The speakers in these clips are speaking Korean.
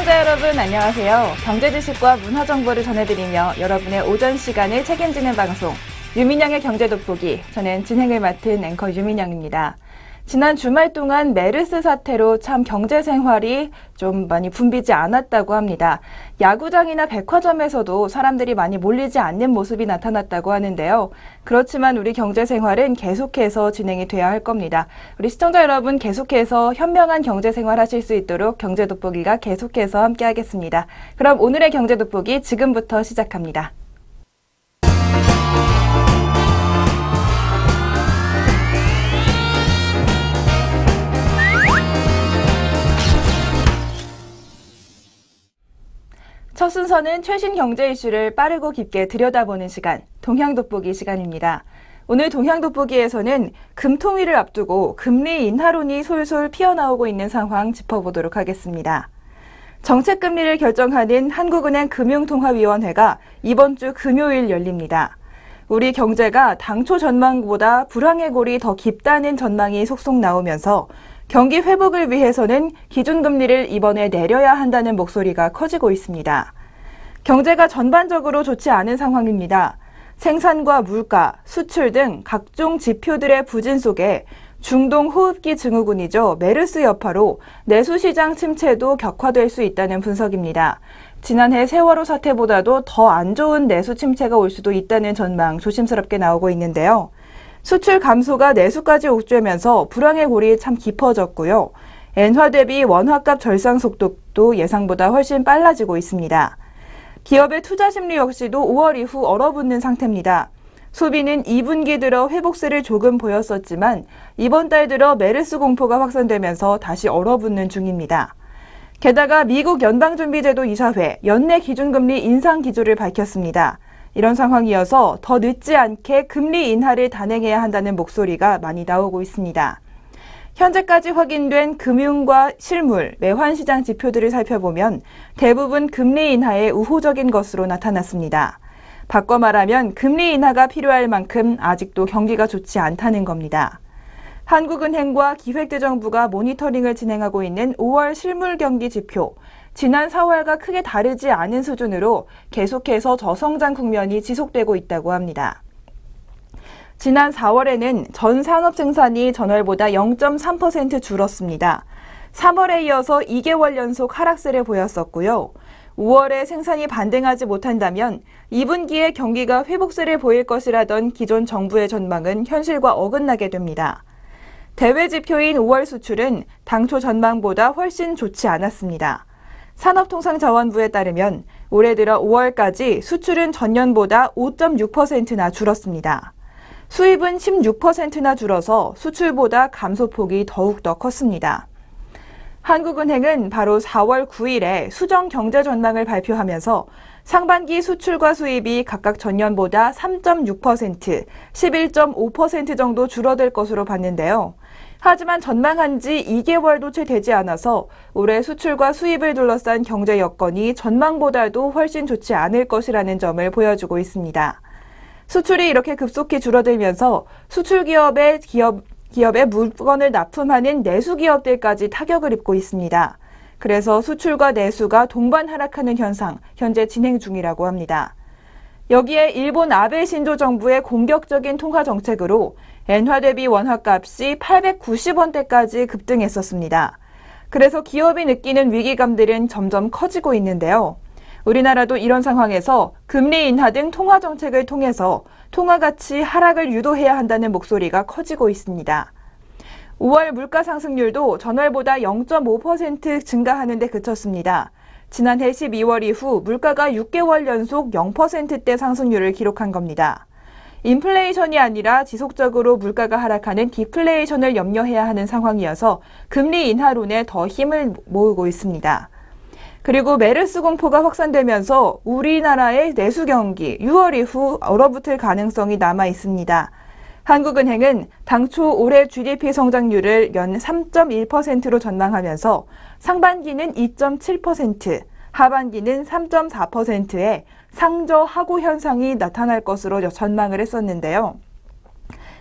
시청자 여러분 안녕하세요. 경제 지식과 문화 정보를 전해드리며 여러분의 오전 시간을 책임지는 방송 유민영의 경제 돋보기. 저는 진행을 맡은 앵커 유민영입니다. 지난 주말 동안 메르스 사태로 참 경제 생활이 좀 많이 붐비지 않았다고 합니다. 야구장이나 백화점에서도 사람들이 많이 몰리지 않는 모습이 나타났다고 하는데요. 그렇지만 우리 경제 생활은 계속해서 진행이 돼야 할 겁니다. 우리 시청자 여러분 계속해서 현명한 경제 생활 하실 수 있도록 경제 돋보기가 계속해서 함께 하겠습니다. 그럼 오늘의 경제 돋보기 지금부터 시작합니다. 첫 순서는 최신 경제 이슈를 빠르고 깊게 들여다보는 시간, 동향 돋보기 시간입니다. 오늘 동향 돋보기에서는 금통위를 앞두고 금리 인하론이 솔솔 피어나오고 있는 상황 짚어보도록 하겠습니다. 정책금리를 결정하는 한국은행 금융통화위원회가 이번 주 금요일 열립니다. 우리 경제가 당초 전망보다 불황의 골이 더 깊다는 전망이 속속 나오면서 경기 회복을 위해서는 기준금리를 이번에 내려야 한다는 목소리가 커지고 있습니다. 경제가 전반적으로 좋지 않은 상황입니다. 생산과 물가, 수출 등 각종 지표들의 부진 속에 중동 호흡기 증후군이죠. 메르스 여파로 내수시장 침체도 격화될 수 있다는 분석입니다. 지난해 세월호 사태보다도 더 안 좋은 내수 침체가 올 수도 있다는 전망 조심스럽게 나오고 있는데요. 수출 감소가 내수까지 옥죄면서 불황의 골이 참 깊어졌고요. 엔화 대비 원화값 절상 속도도 예상보다 훨씬 빨라지고 있습니다. 기업의 투자 심리 역시도 5월 이후 얼어붙는 상태입니다. 소비는 2분기 들어 회복세를 조금 보였었지만 이번 달 들어 메르스 공포가 확산되면서 다시 얼어붙는 중입니다. 게다가 미국 연방준비제도 이사회 연내 기준금리 인상 기조를 밝혔습니다. 이런 상황이어서 더 늦지 않게 금리 인하를 단행해야 한다는 목소리가 많이 나오고 있습니다. 현재까지 확인된 금융과 실물, 외환시장 지표들을 살펴보면 대부분 금리 인하에 우호적인 것으로 나타났습니다. 바꿔 말하면 금리 인하가 필요할 만큼 아직도 경기가 좋지 않다는 겁니다. 한국은행과 기획재정부가 모니터링을 진행하고 있는 5월 실물 경기 지표, 지난 4월과 크게 다르지 않은 수준으로 계속해서 저성장 국면이 지속되고 있다고 합니다. 지난 4월에는 전 산업 생산이 전월보다 0.3% 줄었습니다. 3월에 이어서 2개월 연속 하락세를 보였었고요. 5월에 생산이 반등하지 못한다면 2분기에 경기가 회복세를 보일 것이라던 기존 정부의 전망은 현실과 어긋나게 됩니다. 대외 지표인 5월 수출은 당초 전망보다 훨씬 좋지 않았습니다. 산업통상자원부에 따르면 올해 들어 5월까지 수출은 전년보다 5.6%나 줄었습니다. 수입은 16%나 줄어서 수출보다 감소폭이 더욱더 컸습니다. 한국은행은 바로 4월 9일에 수정 경제 전망을 발표하면서 상반기 수출과 수입이 각각 전년보다 3.6%, 11.5% 정도 줄어들 것으로 봤는데요. 하지만 전망한 지 2개월도 채 되지 않아서 올해 수출과 수입을 둘러싼 경제 여건이 전망보다도 훨씬 좋지 않을 것이라는 점을 보여주고 있습니다. 수출이 이렇게 급속히 줄어들면서 수출 기업에 물건을 납품하는 내수 기업들까지 타격을 입고 있습니다. 그래서 수출과 내수가 동반 하락하는 현상, 현재 진행 중이라고 합니다. 여기에 일본 아베 신조 정부의 공격적인 통화 정책으로 엔화 대비 원화값이 890원대까지 급등했었습니다. 그래서 기업이 느끼는 위기감들은 점점 커지고 있는데요. 우리나라도 이런 상황에서 금리 인하 등 통화 정책을 통해서 통화 가치 하락을 유도해야 한다는 목소리가 커지고 있습니다. 5월 물가 상승률도 전월보다 0.5% 증가하는 데 그쳤습니다. 지난해 12월 이후 물가가 6개월 연속 0%대 상승률을 기록한 겁니다. 인플레이션이 아니라 지속적으로 물가가 하락하는 디플레이션을 염려해야 하는 상황이어서 금리 인하론에 더 힘을 모으고 있습니다. 그리고 메르스 공포가 확산되면서 우리나라의 내수 경기 6월 이후 얼어붙을 가능성이 남아 있습니다. 한국은행은 당초 올해 GDP 성장률을 연 3.1%로 전망하면서 상반기는 2.7%, 하반기는 3.4%의 상저하고 현상이 나타날 것으로 전망을 했었는데요.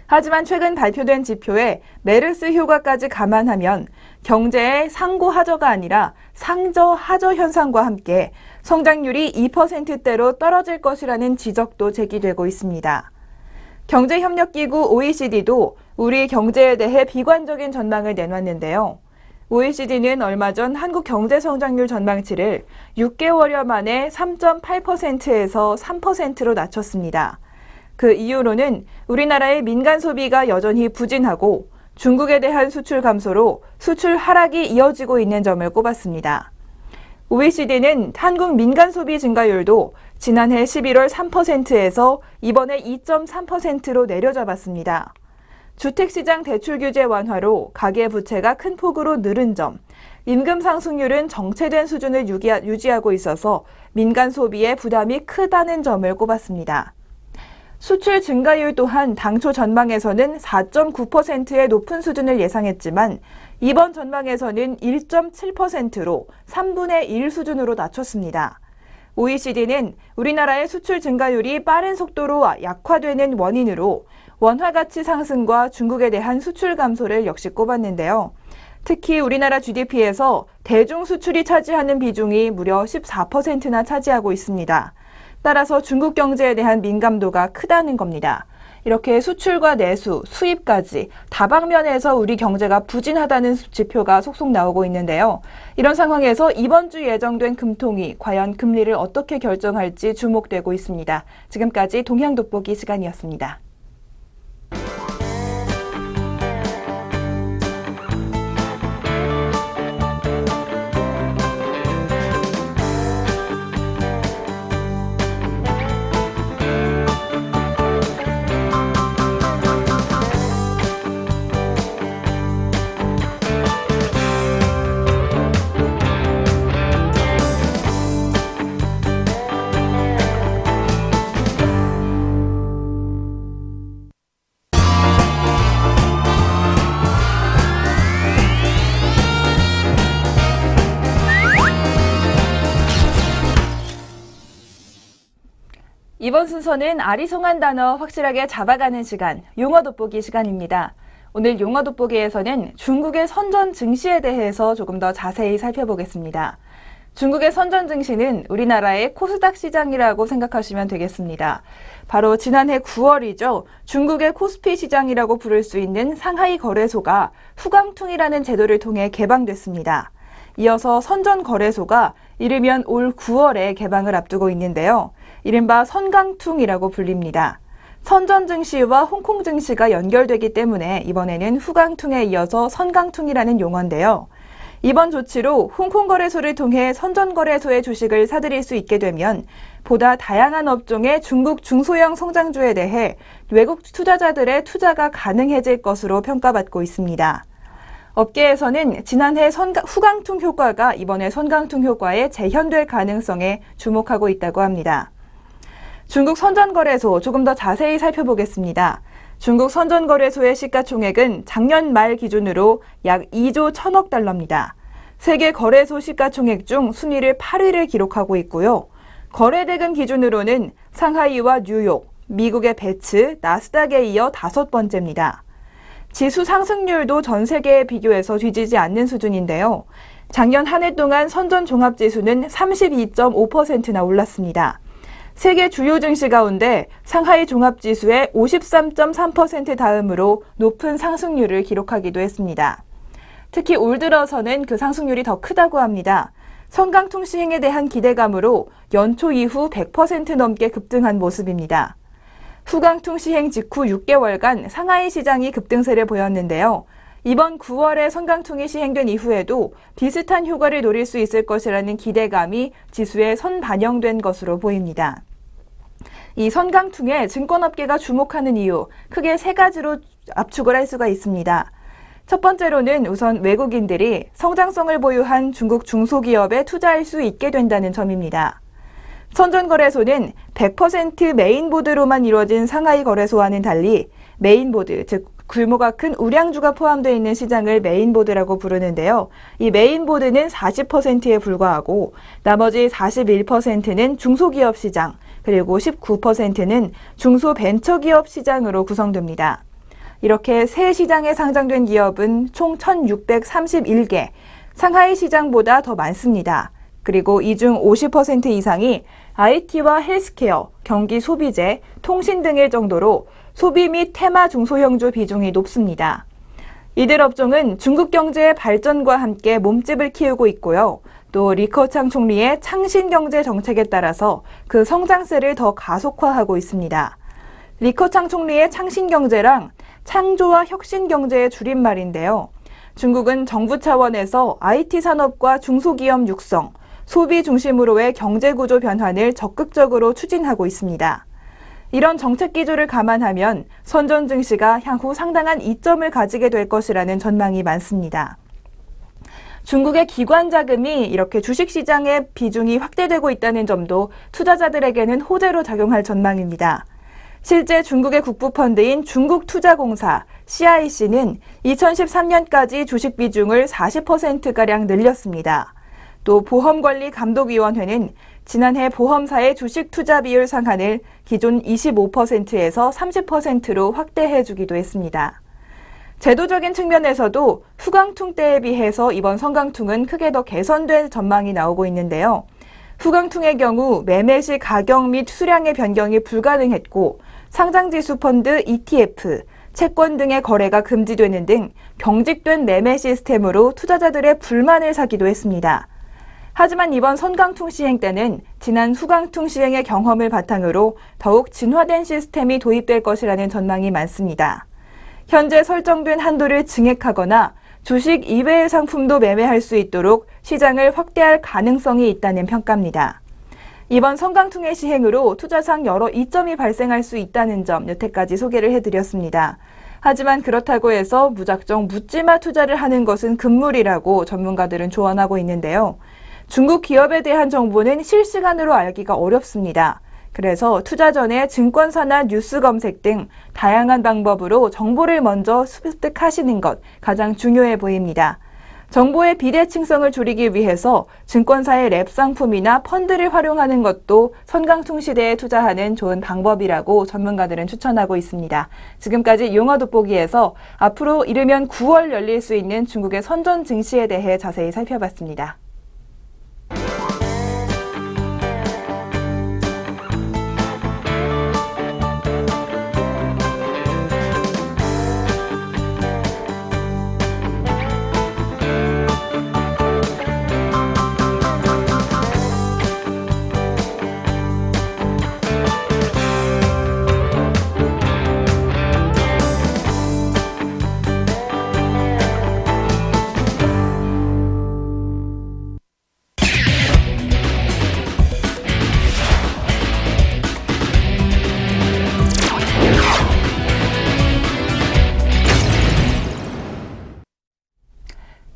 하지만 최근 발표된 지표에 메르스 효과까지 감안하면 경제의 상고하저가 아니라 상저하저 현상과 함께 성장률이 2%대로 떨어질 것이라는 지적도 제기되고 있습니다. 경제협력기구 OECD도 우리 경제에 대해 비관적인 전망을 내놨는데요. OECD는 얼마 전 한국 경제 성장률 전망치를 6개월여 만에 3.8%에서 3%로 낮췄습니다. 그 이유로는 우리나라의 민간 소비가 여전히 부진하고 중국에 대한 수출 감소로 수출 하락이 이어지고 있는 점을 꼽았습니다. OECD는 한국 민간 소비 증가율도 지난해 11월 3%에서 이번에 2.3%로 내려잡았습니다. 주택시장 대출 규제 완화로 가계부채가 큰 폭으로 늘은 점, 임금 상승률은 정체된 수준을 유지하고 있어서 민간 소비에 부담이 크다는 점을 꼽았습니다. 수출 증가율 또한 당초 전망에서는 4.9%의 높은 수준을 예상했지만 이번 전망에서는 1.7%로 3분의 1 수준으로 낮췄습니다. OECD는 우리나라의 수출 증가율이 빠른 속도로 약화되는 원인으로 원화 가치 상승과 중국에 대한 수출 감소를 역시 꼽았는데요. 특히 우리나라 GDP에서 대중 수출이 차지하는 비중이 무려 14%나 차지하고 있습니다. 따라서 중국 경제에 대한 민감도가 크다는 겁니다. 이렇게 수출과 내수, 수입까지 다방면에서 우리 경제가 부진하다는 지표가 속속 나오고 있는데요. 이런 상황에서 이번 주 예정된 금통위, 과연 금리를 어떻게 결정할지 주목되고 있습니다. 지금까지 동향돋보기 시간이었습니다. 이번 순서는 아리송한 단어 확실하게 잡아가는 시간, 용어 돋보기 시간입니다. 오늘 용어 돋보기에서는 중국의 선전 증시에 대해서 조금 더 자세히 살펴보겠습니다. 중국의 선전 증시는 우리나라의 코스닥 시장이라고 생각하시면 되겠습니다. 바로 지난해 9월이죠. 중국의 코스피 시장이라고 부를 수 있는 상하이 거래소가 후강퉁이라는 제도를 통해 개방됐습니다. 이어서 선전 거래소가 이르면 올 9월에 개방을 앞두고 있는데요. 이른바 선강퉁이라고 불립니다. 선전 증시와 홍콩 증시가 연결되기 때문에 이번에는 후강퉁에 이어서 선강퉁이라는 용어인데요. 이번 조치로 홍콩 거래소를 통해 선전 거래소의 주식을 사들일 수 있게 되면 보다 다양한 업종의 중국 중소형 성장주에 대해 외국 투자자들의 투자가 가능해질 것으로 평가받고 있습니다. 업계에서는 지난해 후강퉁 효과가 이번에 선강퉁 효과에 재현될 가능성에 주목하고 있다고 합니다. 중국 선전거래소 조금 더 자세히 살펴보겠습니다. 중국 선전거래소의 시가총액은 작년 말 기준으로 약 2조 1천억 달러입니다. 세계 거래소 시가총액 중 순위를 8위를 기록하고 있고요. 거래대금 기준으로는 상하이와 뉴욕, 미국의 베츠, 나스닥에 이어 5번째입니다. 지수 상승률도 전 세계에 비교해서 뒤지지 않는 수준인데요. 작년 한 해 동안 선전 종합지수는 32.5%나 올랐습니다. 세계 주요 증시 가운데 상하이 종합지수의 53.3% 다음으로 높은 상승률을 기록하기도 했습니다. 특히 올 들어서는 그 상승률이 더 크다고 합니다. 선강퉁 시행에 대한 기대감으로 연초 이후 100% 넘게 급등한 모습입니다. 후강퉁 시행 직후 6개월간 상하이 시장이 급등세를 보였는데요. 이번 9월에 선강퉁이 시행된 이후에도 비슷한 효과를 노릴 수 있을 것이라는 기대감이 지수에 선반영된 것으로 보입니다. 이 선강퉁에 증권업계가 주목하는 이유, 크게 세 가지로 압축을 할 수가 있습니다. 첫 번째로는 우선 외국인들이 성장성을 보유한 중국 중소기업에 투자할 수 있게 된다는 점입니다. 선전거래소는 100% 메인보드로만 이루어진 상하이 거래소와는 달리 메인보드, 즉 규모가 큰 우량주가 포함되어 있는 시장을 메인보드라고 부르는데요. 이 메인보드는 40%에 불과하고 나머지 41%는 중소기업 시장, 그리고 19%는 중소벤처기업 시장으로 구성됩니다. 이렇게 새 시장에 상장된 기업은 총 1,631개, 상하이 시장보다 더 많습니다. 그리고 이 중 50% 이상이 IT와 헬스케어, 경기 소비재, 통신 등일 정도로 소비 및 테마 중소형주 비중이 높습니다. 이들 업종은 중국 경제의 발전과 함께 몸집을 키우고 있고요. 또 리커창 총리의 창신경제 정책에 따라서 그 성장세를 더 가속화하고 있습니다. 리커창 총리의 창신경제랑 창조와 혁신경제의 줄임말인데요. 중국은 정부 차원에서 IT 산업과 중소기업 육성, 소비 중심으로의 경제구조 변환을 적극적으로 추진하고 있습니다. 이런 정책 기조를 감안하면 선전 증시가 향후 상당한 이점을 가지게 될 것이라는 전망이 많습니다. 중국의 기관 자금이 이렇게 주식시장의 비중이 확대되고 있다는 점도 투자자들에게는 호재로 작용할 전망입니다. 실제 중국의 국부펀드인 중국투자공사 CIC는 2013년까지 주식 비중을 40%가량 늘렸습니다. 또 보험관리감독위원회는 지난해 보험사의 주식 투자 비율 상한을 기존 25%에서 30%로 확대해주기도 했습니다. 제도적인 측면에서도 후강퉁 때에 비해서 이번 성강퉁은 크게 더 개선될 전망이 나오고 있는데요. 후강퉁의 경우 매매 시 가격 및 수량의 변경이 불가능했고 상장지수 펀드 ETF, 채권 등의 거래가 금지되는 등 경직된 매매 시스템으로 투자자들의 불만을 사기도 했습니다. 하지만 이번 선강퉁 시행 때는 지난 후강퉁 시행의 경험을 바탕으로 더욱 진화된 시스템이 도입될 것이라는 전망이 많습니다. 현재 설정된 한도를 증액하거나 주식 이외의 상품도 매매할 수 있도록 시장을 확대할 가능성이 있다는 평가입니다. 이번 선강퉁의 시행으로 투자상 여러 이점이 발생할 수 있다는 점 여태까지 소개를 해드렸습니다. 하지만 그렇다고 해서 무작정 묻지마 투자를 하는 것은 금물이라고 전문가들은 조언하고 있는데요. 중국 기업에 대한 정보는 실시간으로 알기가 어렵습니다. 그래서 투자 전에 증권사나 뉴스 검색 등 다양한 방법으로 정보를 먼저 습득하시는 것 가장 중요해 보입니다. 정보의 비대칭성을 줄이기 위해서 증권사의 랩 상품이나 펀드를 활용하는 것도 선강퉁 시대에 투자하는 좋은 방법이라고 전문가들은 추천하고 있습니다. 지금까지 용어 돋보기에서 앞으로 이르면 9월 열릴 수 있는 중국의 선전 증시에 대해 자세히 살펴봤습니다.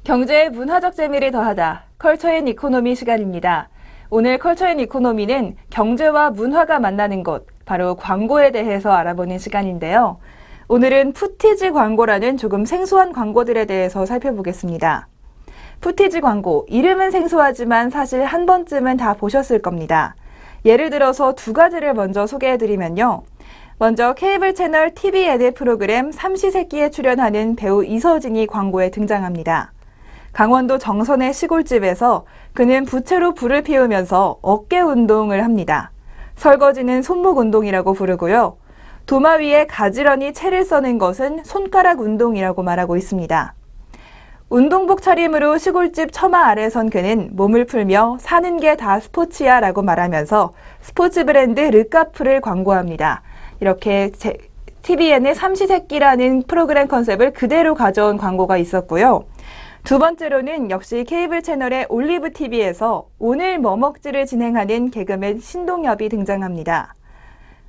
경제의 문화적 재미를 더하다. 컬처 앤 이코노미 시간입니다. 오늘 컬처 앤 이코노미는 경제와 문화가 만나는 곳, 바로 광고에 대해서 알아보는 시간인데요. 오늘은 푸티지 광고라는 조금 생소한 광고들에 대해서 살펴보겠습니다. 푸티지 광고, 이름은 생소하지만 사실 한 번쯤은 다 보셨을 겁니다. 예를 들어서 두 가지를 먼저 소개해드리면요. 먼저 케이블 채널 TV 애드 프로그램 삼시세끼에 출연하는 배우 이서진이 광고에 등장합니다. 강원도 정선의 시골집에서 그는 부채로 불을 피우면서 어깨 운동을 합니다. 설거지는 손목 운동이라고 부르고요. 도마 위에 가지런히 채를 써는 것은 손가락 운동이라고 말하고 있습니다. 운동복 차림으로 시골집 처마 아래 선 그는 몸을 풀며 사는 게 다 스포츠야 라고 말하면서 스포츠 브랜드 르카프를 광고합니다. 이렇게 TVN의 삼시세끼라는 프로그램 컨셉을 그대로 가져온 광고가 있었고요. 두 번째로는 역시 케이블 채널의 올리브 TV에서 오늘 뭐 먹지를 진행하는 개그맨 신동엽이 등장합니다.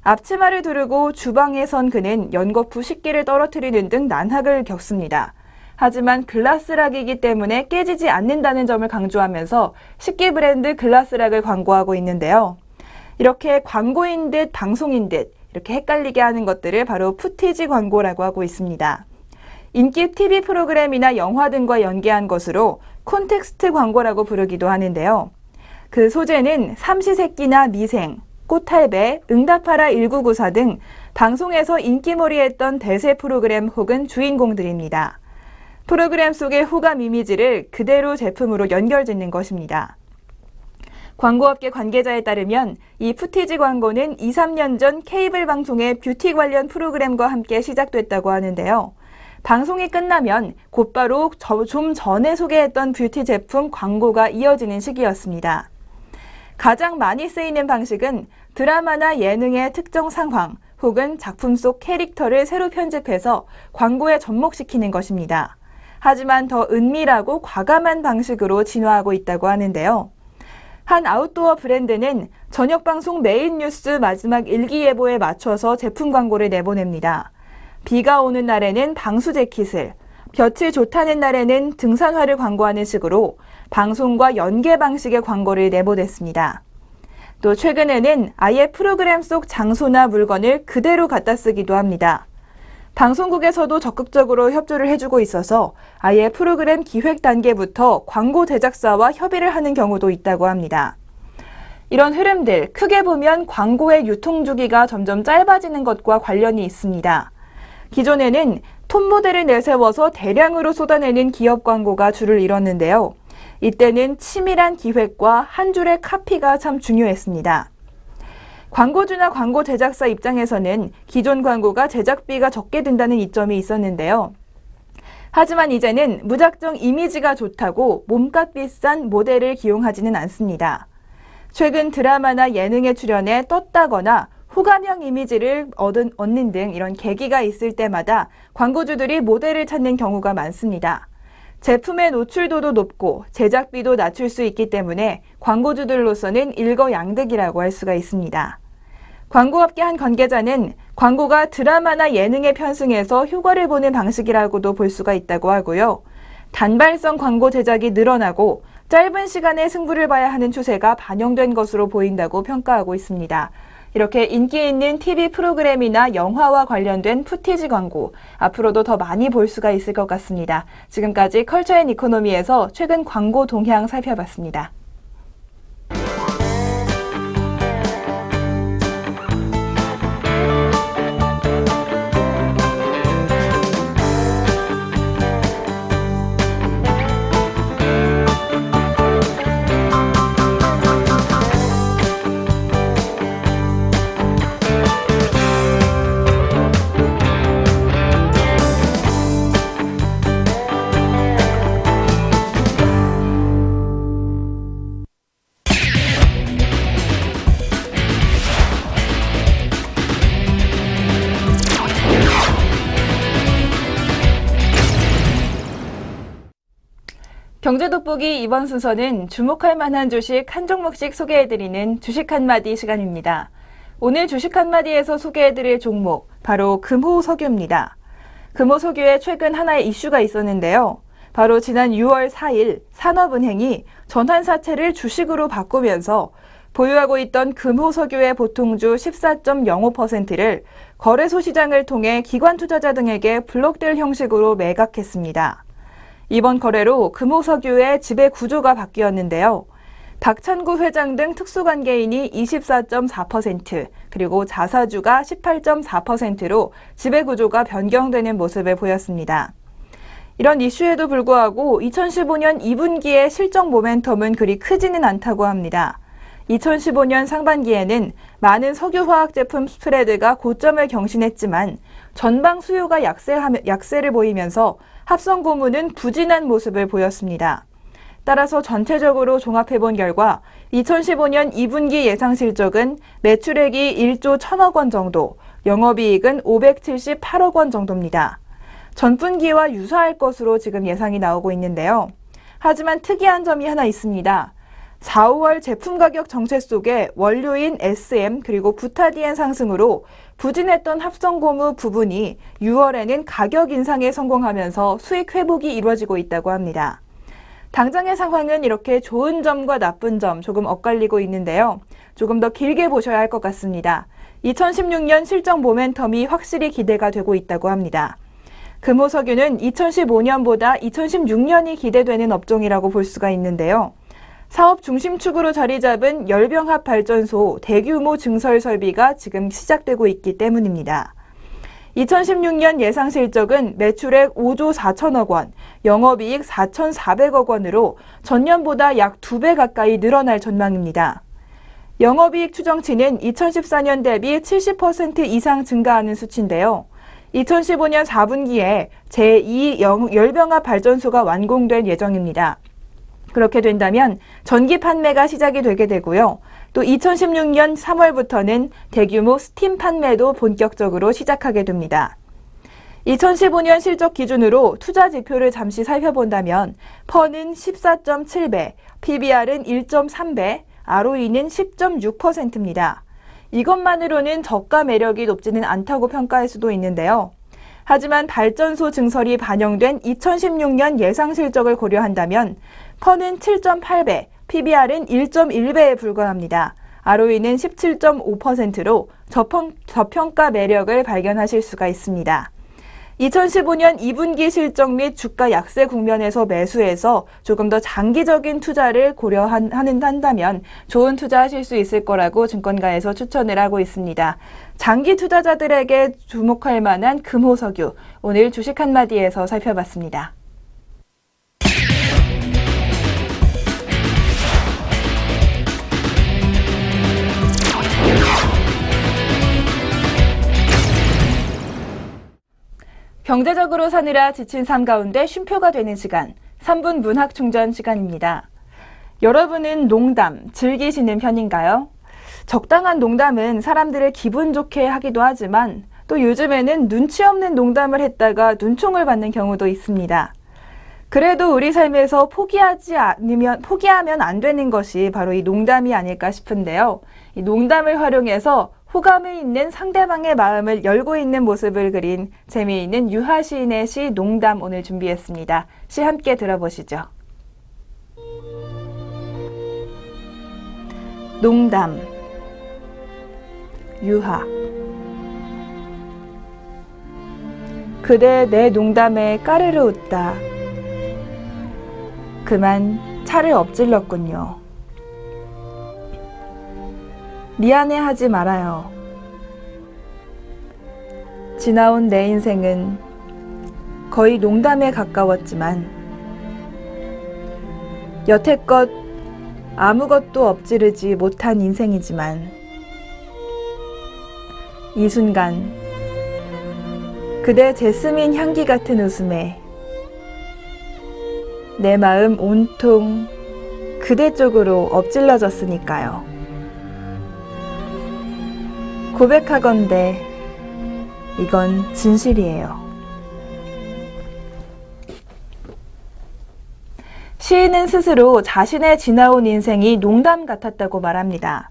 앞치마를 두르고 주방에 선 그는 연거푸 식기를 떨어뜨리는 등 난학을 겪습니다. 하지만 글라스락이기 때문에 깨지지 않는다는 점을 강조하면서 식기 브랜드 글라스락을 광고하고 있는데요. 이렇게 광고인 듯 방송인 듯 이렇게 헷갈리게 하는 것들을 바로 푸티지 광고라고 하고 있습니다. 인기 TV 프로그램이나 영화 등과 연계한 것으로 콘텍스트 광고라고 부르기도 하는데요. 그 소재는 삼시세끼나 미생, 꽃할배, 응답하라 1994 등 방송에서 인기몰이했던 대세 프로그램 혹은 주인공들입니다. 프로그램 속의 호감 이미지를 그대로 제품으로 연결짓는 것입니다. 광고업계 관계자에 따르면 이 푸티지 광고는 2, 3년 전 케이블 방송의 뷰티 관련 프로그램과 함께 시작됐다고 하는데요. 방송이 끝나면 곧바로 좀 전에 소개했던 뷰티 제품 광고가 이어지는 시기였습니다. 가장 많이 쓰이는 방식은 드라마나 예능의 특정 상황 혹은 작품 속 캐릭터를 새로 편집해서 광고에 접목시키는 것입니다. 하지만 더 은밀하고 과감한 방식으로 진화하고 있다고 하는데요. 한 아웃도어 브랜드는 저녁 방송 메인 뉴스 마지막 일기예보에 맞춰서 제품 광고를 내보냅니다. 비가 오는 날에는 방수 재킷을, 볕이 좋다는 날에는 등산화를 광고하는 식으로 방송과 연계 방식의 광고를 내보냈습니다. 또 최근에는 아예 프로그램 속 장소나 물건을 그대로 갖다 쓰기도 합니다. 방송국에서도 적극적으로 협조를 해주고 있어서 아예 프로그램 기획 단계부터 광고 제작사와 협의를 하는 경우도 있다고 합니다. 이런 흐름들, 크게 보면 광고의 유통 주기가 점점 짧아지는 것과 관련이 있습니다. 기존에는 톱 모델을 내세워서 대량으로 쏟아내는 기업 광고가 주를 이뤘는데요. 이때는 치밀한 기획과 한 줄의 카피가 참 중요했습니다. 광고주나 광고 제작사 입장에서는 기존 광고가 제작비가 적게 든다는 이점이 있었는데요. 하지만 이제는 무작정 이미지가 좋다고 몸값 비싼 모델을 기용하지는 않습니다. 최근 드라마나 예능에 출연해 떴다거나 호감형 이미지를 얻는 등 이런 계기가 있을 때마다 광고주들이 모델을 찾는 경우가 많습니다. 제품의 노출도도 높고 제작비도 낮출 수 있기 때문에 광고주들로서는 일거양득이라고 할 수가 있습니다. 광고업계 한 관계자는 광고가 드라마나 예능에 편승해서 효과를 보는 방식이라고도 볼 수가 있다고 하고요. 단발성 광고 제작이 늘어나고 짧은 시간에 승부를 봐야 하는 추세가 반영된 것으로 보인다고 평가하고 있습니다. 이렇게 인기 있는 TV 프로그램이나 영화와 관련된 푸티지 광고, 앞으로도 더 많이 볼 수가 있을 것 같습니다. 지금까지 컬처 앤 이코노미에서 최근 광고 동향 살펴봤습니다. 경제 돋보기 이번 순서는 주목할 만한 주식 한 종목씩 소개해드리는 주식 한마디 시간입니다. 오늘 주식 한마디에서 소개해드릴 종목, 바로 금호석유입니다. 금호석유에 최근 하나의 이슈가 있었는데요. 바로 지난 6월 4일 산업은행이 전환사채를 주식으로 바꾸면서 보유하고 있던 금호석유의 보통주 14.05%를 거래소 시장을 통해 기관 투자자 등에게 블록될 형식으로 매각했습니다. 이번 거래로 금호석유의 지배 구조가 바뀌었는데요. 박찬구 회장 등 특수관계인이 24.4%, 그리고 자사주가 18.4%로 지배 구조가 변경되는 모습을 보였습니다. 이런 이슈에도 불구하고 2015년 2분기의 실적 모멘텀은 그리 크지는 않다고 합니다. 2015년 상반기에는 많은 석유화학 제품 스프레드가 고점을 경신했지만 전방 수요가 약세를 보이면서 합성 고무는 부진한 모습을 보였습니다. 따라서 전체적으로 종합해본 결과 2015년 2분기 예상 실적은 매출액이 1조 1천억 원 정도, 영업이익은 578억 원 정도입니다. 전분기와 유사할 것으로 지금 예상이 나오고 있는데요. 하지만 특이한 점이 하나 있습니다. 4, 5월 제품 가격 정책 속에 원료인 SM 그리고 부타디엔 상승으로 부진했던 합성고무 부분이 6월에는 가격 인상에 성공하면서 수익 회복이 이루어지고 있다고 합니다. 당장의 상황은 이렇게 좋은 점과 나쁜 점 조금 엇갈리고 있는데요. 조금 더 길게 보셔야 할 것 같습니다. 2016년 실적 모멘텀이 확실히 기대가 되고 있다고 합니다. 금호석유는 2015년보다 2016년이 기대되는 업종이라고 볼 수가 있는데요. 사업 중심축으로 자리 잡은 열병합 발전소 대규모 증설 설비가 지금 시작되고 있기 때문입니다. 2016년 예상 실적은 매출액 5조 4천억 원, 영업이익 4,400억 원으로 전년보다 약 2배 가까이 늘어날 전망입니다. 영업이익 추정치는 2014년 대비 70% 이상 증가하는 수치인데요. 2015년 4분기에 제2 열병합 발전소가 완공될 예정입니다. 그렇게 된다면 전기 판매가 시작이 되게 되고요. 또 2016년 3월부터는 대규모 스팀 판매도 본격적으로 시작하게 됩니다. 2015년 실적 기준으로 투자 지표를 잠시 살펴본다면 펀은 14.7배, PBR은 1.3배, ROE는 10.6%입니다. 이것만으로는 저가 매력이 높지는 않다고 평가할 수도 있는데요. 하지만 발전소 증설이 반영된 2016년 예상 실적을 고려한다면 펀은 7.8배, PBR은 1.1배에 불과합니다. ROE는 17.5%로 저평가 매력을 발견하실 수가 있습니다. 2015년 2분기 실적 및 주가 약세 국면에서 매수해서 조금 더 장기적인 투자를 고려한다면 좋은 투자하실 수 있을 거라고 증권가에서 추천을 하고 있습니다. 장기 투자자들에게 주목할 만한 금호석유, 오늘 주식 한마디에서 살펴봤습니다. 경제적으로 사느라 지친 삶 가운데 쉼표가 되는 시간, 3분 문학 충전 시간입니다. 여러분은 농담 즐기시는 편인가요? 적당한 농담은 사람들을 기분 좋게 하기도 하지만 또 요즘에는 눈치 없는 농담을 했다가 눈총을 받는 경우도 있습니다. 그래도 우리 삶에서 포기하면 안 되는 것이 바로 이 농담이 아닐까 싶은데요. 이 농담을 활용해서 호감을 있는 상대방의 마음을 열고 있는 모습을 그린 재미있는 유하 시인의 시 농담 오늘 준비했습니다. 시 함께 들어보시죠. 농담 유하. 그대 내 농담에 까르르 웃다. 그만 차를 엎질렀군요. 미안해하지 말아요. 지나온 내 인생은 거의 농담에 가까웠지만 여태껏 아무것도 엎지르지 못한 인생이지만 이 순간 그대 제스민 향기 같은 웃음에 내 마음 온통 그대 쪽으로 엎질러졌으니까요. 고백하건대 이건 진실이에요. 시인은 스스로 자신의 지나온 인생이 농담 같았다고 말합니다.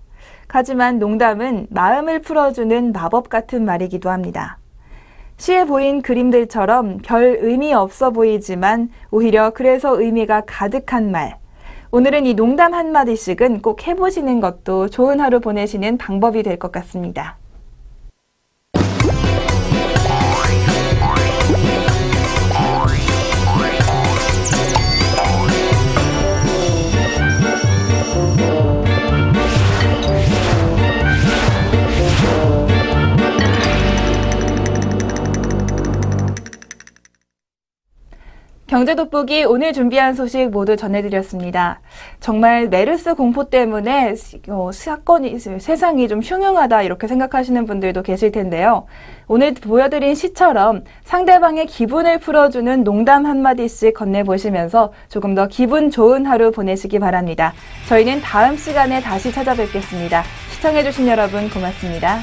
하지만 농담은 마음을 풀어주는 마법 같은 말이기도 합니다. 시에 보인 그림들처럼 별 의미 없어 보이지만 오히려 그래서 의미가 가득한 말. 오늘은 이 농담 한마디씩은 꼭 해보시는 것도 좋은 하루 보내시는 방법이 될 것 같습니다. 경제돋보기 오늘 준비한 소식 모두 전해드렸습니다. 정말 메르스 공포 때문에 세상이 좀 흉흉하다 이렇게 생각하시는 분들도 계실 텐데요. 오늘 보여드린 시처럼 상대방의 기분을 풀어주는 농담 한마디씩 건네보시면서 조금 더 기분 좋은 하루 보내시기 바랍니다. 저희는 다음 시간에 다시 찾아뵙겠습니다. 시청해주신 여러분 고맙습니다.